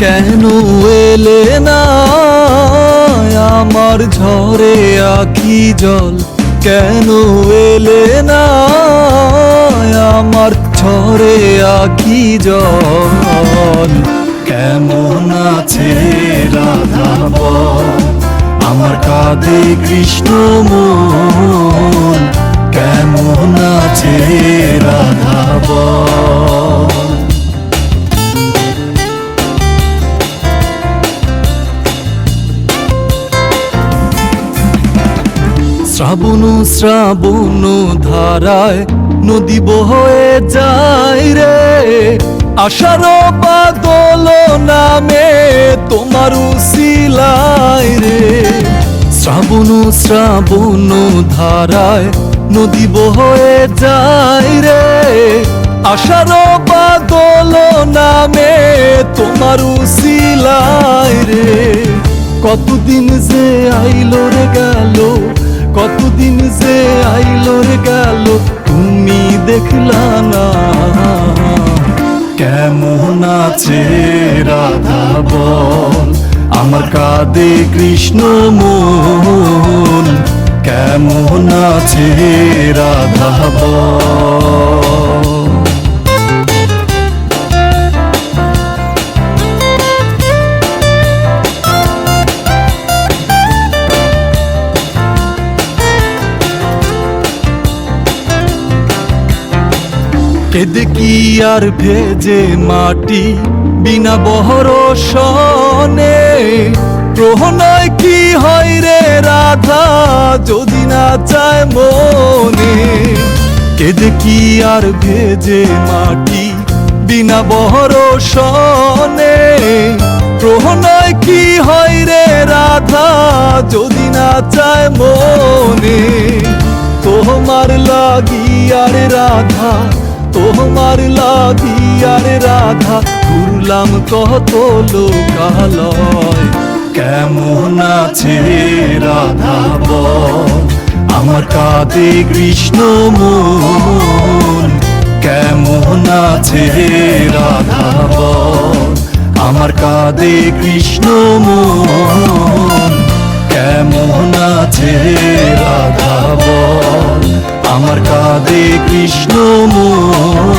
কেন এলে না আমার ঝরে আখি জল, কেন এলে না আমার ঝরে আখি জল। কেমন আছে রাধা বল, আমার কাঁদে কৃষ্ণ মন, কেমন আছে রাধা বল। শ্রাবণ শ্রাবণ ধারায় নদী বয়ে যায় রে, আশার বাদল নামে তোমার উসিলায় রে। শ্রাবণ শ্রাবণ ধারায় নদী বয়ে যায় রে, আশার বাদল নামে তোমার উসিলায় রে। কতদিন যে আইলো রে গেল, কতদিন যে আইলো রে গেল, তুমি দেখলা না। কেমন আছে রাধা বল, আমার কাঁদে কৃষ্ণ মন, কেমন আছে রাধা বল। কেদে কি আর ভেজে মাটি বিনা বহরসনে, প্রহনয় কি হয় রে রাধা যদি না চায় মনে। কেদে কি আর ভেজে মাটি বিনা বহরসনে, প্রহনয় কি হয় রে রাধা যদি না চায় মনে। তোমার লাগি আর রাধা, তোমার লাগি আর রাধা, ঘুরলাম কত লোকালয়। কেমন আছে রাধা বল, আমার কাঁদে কৃষ্ণ মন, কেমন আছে রাধা বল, আমার কাঁদে কৃষ্ণ মন, কেমন আছে রাধা বল, আমার কাঁদে কৃষ্ণ মন।